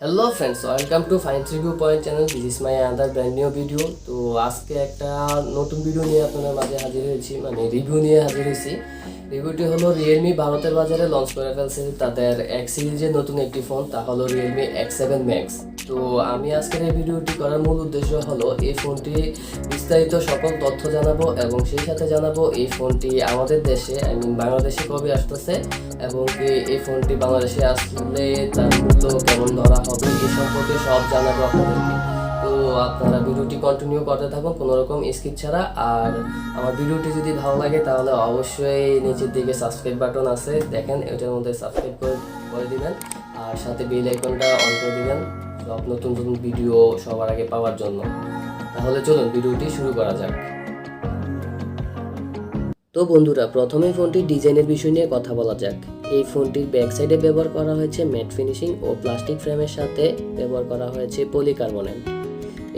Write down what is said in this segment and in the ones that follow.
Hello friends, welcome to fine review point channel. This is my other brand new video. তো আজকে একটা নতুন video নিয়ে আপনাদের মাঝে হাজির হয়েছি, মানে রিভিউ নিয়ে হাজির হয়েছি। রিভিউটি হলো রিয়েলমি ভারতের বাজারে লঞ্চ করে ফেলছে তাদের এক্স সিরিজের নতুন একটি ফোন, তা হলো রিয়েলমি X7 ম্যাক্স। তো আমি আজকের এই ভিডিওটি করার মূল উদ্দেশ্য হলো এই ফোনটি বিস্তারিত সকল তথ্য জানাবো এবং সেই সাথে জানাবো এই ফোনটি আমাদের দেশে বাংলাদেশে কবে আসতেছে এবং এই ফোনটি বাংলাদেশে আসলে তার মূল্য কেমন ধরা হবে এই সম্পর্কে সব জানাবো আপনাদেরকে। তো আপনারা ভিডিওটি কন্টিনিউ করতে থাকুন কোনো রকম স্কিপ ছাড়া। আর আমার ভিডিওটি যদি ভালো লাগে তাহলে অবশ্যই নিচের দিকে সাবস্ক্রাইব বাটন আছে, দেখেন এটার মধ্যে সাবস্ক্রাইব করে দিবেন আর সাথে বেল আইকনটা অন করে দিবেন সব নতুন নতুন ভিডিও সবার আগে পাওয়ার জন্য। তাহলে চলুন ভিডিওটি শুরু করা যাক। তো বন্ধুরা, প্রথমে ফোনটির ডিজাইনের বিষয় নিয়ে কথা বলা যাক। এই ফোনটির ব্যাক সাইডে ব্যবহার করা হয়েছে ম্যাট ফিনিশিং ও প্লাস্টিক ফ্রেমের সাথে ব্যবহার করা হয়েছে পলিকার্বনেট।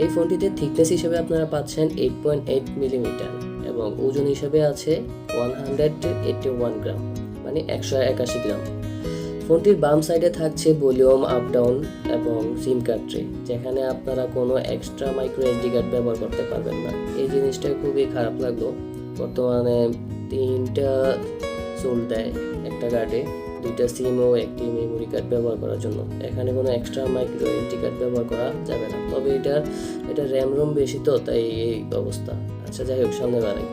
এই ফোনটিতে থিকনেস হিসেবে আপনারা পাচ্ছেন 8.8 মিলিমিটার এবং ওজন হিসেবে আছে 181 গ্রাম, মানে 181 গ্রাম। ফোনটির বাম সাইডে থাকছে ভলিউম আপ ডাউন এবং সিম কার্ড ট্রে, যেখানে আপনারা কোনো এক্সট্রা মাইক্রো এসডি কার্ড ব্যবহার করতে পারবেন না। এই জিনিসটা খুবই খারাপ লাগলো। বর্তমানে 3টা সোল্ড দেয় একটা কার্ডে, 2টা সিম ও একটি মেমোরি কার্ড ব্যবহার করার জন্য। এখানে কোনো এক্সট্রা মাইক্রো এসডি কার্ড ব্যবহার করা যাবে না। তবে এটা র্যাম রোম বেশি, তো তাই এই অবস্থা। আচ্ছা, যাই হোক, সামনে বাড়াই।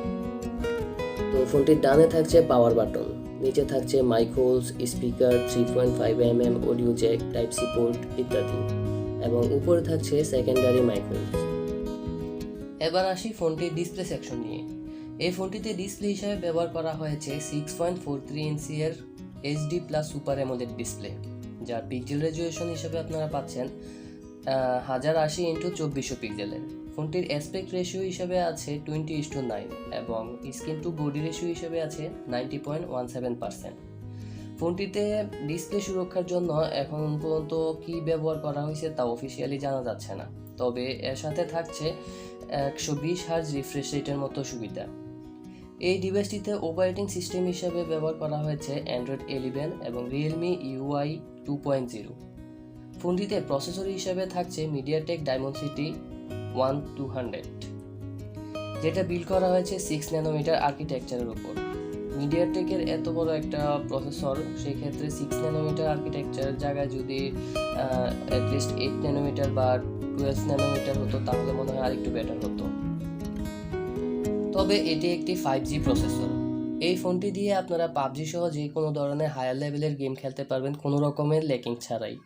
তো ফোনটির ডানে থাকছে পাওয়ার বাটন, নিচে থাকছে mic holes, speaker, 3.5mm audio jack, type C port ইত্যাদি, এবং উপরে থাকছে সেকেন্ডারি মাইক হোলস। এবার আসি ফোনটির ডিসপ্লে সেকশন নিয়ে। এই ফোনটিতে ডিসপ্লে হিসাবে ব্যবহার করা হয়েছে 6.43 ইঞ্চি এর HD plus super AMOLED display, যার পিক্সেল রেজুলেশন হিসাবে আপনারা পাচ্ছেন 1080x2400 পিক্সেলের। ফোনটির অ্যাসপেক্ট রেশিও হিসাবে আছে 20:9 এবং স্ক্রিন টু বডি রেশিও হিসাবে আছে 90.17%। ফোনটিতে ডিসপ্লে সুরক্ষার জন্য এখন পর্যন্ত কি ব্যবহার করা হয়েছে তা অফিসিয়ালি জানা যাচ্ছে না, তবে এর সাথে থাকছে 120 হার্জ রিফ্রেশ রেটের মতো সুবিধা। এই ডিভাইসটিতে অপারেটিং সিস্টেম হিসাবে ব্যবহার করা হয়েছে অ্যান্ড্রয়েড 11 এবং রিয়েলমি UI 2.0। ফোনটিতে প্রসেসর হিসাবে থাকছে মিডিয়াটেক ডায়মন্ডসিটি 1200, যেটা বিল্ড করা হয়েছে 6 ন্যানোমিটার আর্কিটেকচারের উপর। মিডিয়াটেকের এত বড় একটা প্রসেসর, সেই ক্ষেত্রে 6 ন্যানোমিটার আর্কিটেকচারের জায়গায় যদি অ্যাটলিস্ট 8 ন্যানোমিটার বা 12 ন্যানোমিটার হতো তাহলে মনে হয় আরেকটু বেটার হতো। তবে এটি একটি 5G প্রসেসর। এই ফোনটি দিয়ে আপনারা পাবজি সহ যে কোনো ধরনের হায়ার লেভেলের গেম খেলতে পারবেন কোনো রকমের ল্যাকিং ছাড়াই,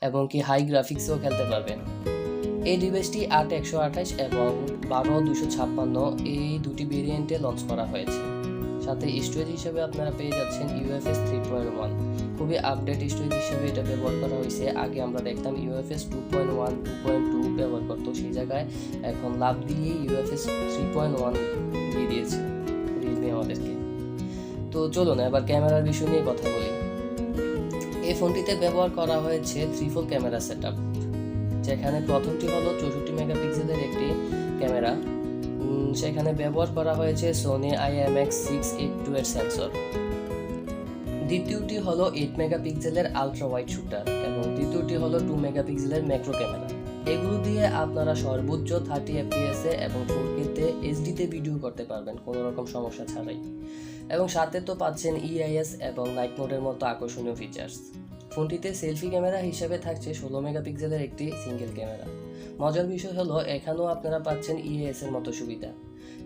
এবং কি হাই গ্রাফিক্সেও খেলতে পারবেন। এই ডিভাইসটি 8/128 এবং 12/256 এই দুটি ভেরিয়েন্টে লঞ্চ করা হয়েছে। সাথে স্টোরেজ হিসেবে আপনারা পেয়ে যাচ্ছেন UFS 3.1, খুবই আপডেট স্টোরেজ হিসেবে এটা ব্যবহার করা হয়েছে। আগে আমরা দেখতাম UFS 2.1, 2.2 ব্যবহার করতো, সেই জায়গায় এখন লাভ দিয়ে UFS 3.1 দিয়ে দিয়েছে রিয়েলমি আমাদেরকে। তো চলুন এবার ক্যামেরার বিষয় নিয়ে কথা বলি। এই ফোনটিতে ব্যবহার করা হয়েছে 3-4 ক্যামেরা সেটআপ, যেখানে প্রথমটি হলো 64 মেগাপিক্সেলের একটি ক্যামেরা, সেখানে ব্যবহার করা হয়েছে সোনি IMX682 এর সেন্সর। দ্বিতীয়টি হলো 8 মেগাপিক্সেলের আলট্রা ওয়াইড শুটার এবং তৃতীয়টি হলো 2 মেগাপিক্সেলের ম্যাক্রো ক্যামেরা। এগুলো দিয়ে আপনারা সর্বোচ্চ 30 fps এবং 4K তে এইচডিতে ভিডিও করতে পারবেন কোনো রকম সমস্যা ছাড়াই। এবং সাথে তো পাচ্ছেন EIS এবং নাইট মোডের মতো আকর্ষণীয় ফিচার্স। ফোনটিতে সেলফি ক্যামেরা হিসেবে থাকছে 16 মেগাপিক্সেলের একটি সিঙ্গেল ক্যামেরা। মজার বিষয় হলো এখানেও আপনারা পাচ্ছেন EIS এর মতো সুবিধা।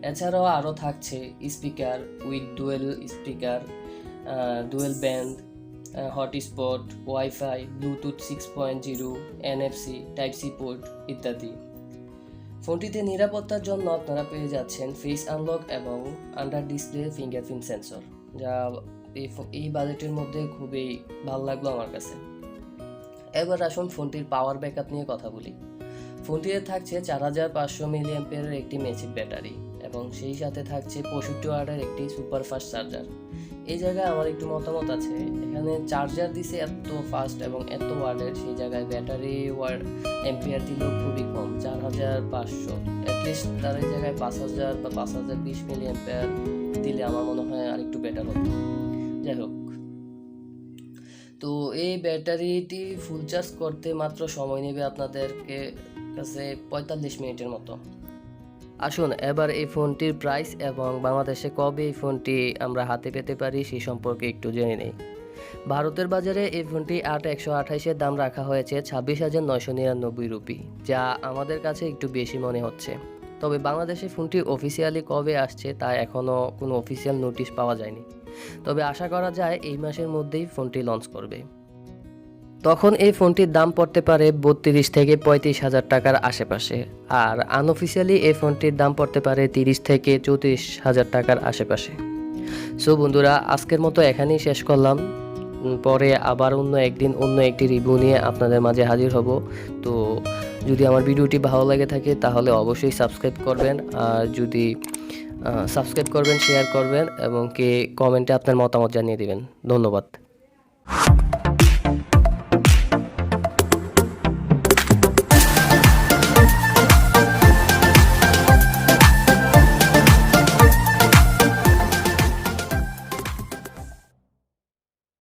এছাড়াও আরও থাকছে speaker with dual speaker, dual band, hotspot, wifi, Bluetooth 6.0, NFC, type C port ইত্যাদি। ফোনটিতে নিরাপত্তার জন্য আপনারা পেয়ে যাচ্ছেন ফেস আনলক এবং আন্ডার ডিসপ্লে ফিঙ্গারপ্রিন্ট সেন্সর, যা এই বাজেটের মধ্যে খুবই ভালো লাগলো আমার কাছে। এবার আসুন ফোনটির পাওয়ার ব্যাকআপ নিয়ে কথা বলি। ফোনটিতে থাকছে 4500 মিলিঅ্যাম্পিয়ারের একটি ম্যাসিভ ব্যাটারি এবং সেই সাথে থাকছে 65 ওয়াটের একটি সুপার ফাস্ট চার্জার। এই জায়গায় আমার একটু মতামত আছে, এখানে চার্জার দিছে এত ফাস্ট এবং এত ওয়াটের, সেই জায়গায় ব্যাটারি ওয়াট অ্যাম্পিয়ার দিলেও খুবই কম, 4500। অ্যাটলিস্ট তার এই জায়গায় 5000 বা 5020 মিলিঅ্যাম্পিয়ার দিলে আমার মনে হয় আরেকটু বেটার হতো। যাই হোক, তো এই ব্যাটারিটি ফুল চার্জ করতে মাত্র সময় নেবে আপনাদেরকে কাছে 45 মিনিটের মতো। আসুন এবার এই ফোনটির প্রাইস এবং বাংলাদেশে কবে এই ফোনটি আমরা হাতে পেতে পারি সেই সম্পর্কে একটু জেনে নেই। ভারতের বাজারে এই ফোনটি 8128-এর দাম রাখা হয়েছে 26,999 রুপি, যা আমাদের কাছে একটু বেশি মনে হচ্ছে। তবে বাংলাদেশে ফোনটি অফিসিয়ালি কবে আসছে তা এখনও কোনো অফিসিয়াল নোটিশ পাওয়া যায়নি। তবে আশা করা যায় এই মাসের মধ্যেই ফোনটি লঞ্চ করবে। তখন এই ফোনটির দাম পড়তে পারে 32 থেকে 35,000 টাকার আশেপাশে, আর আনঅফিসিয়ালি এই ফোনটির দাম পড়তে পারে 30 থেকে 34,000 টাকার আশেপাশে। সো বন্ধুরা, আজকের মতো এখানেই শেষ করলাম। পরে আবার অন্য একদিন অন্য একটি রিভিউ নিয়ে আপনাদের মাঝে হাজির হব। তো যদি আমার ভিডিওটি ভালো লাগে থাকে তাহলে অবশ্যই সাবস্ক্রাইব করবেন, আর যদি সাবস্ক্রাইব করবেন, শেয়ার করবেন এবং কমেন্টে আপনার মতামত জানিয়ে দিবেন। ধন্যবাদ।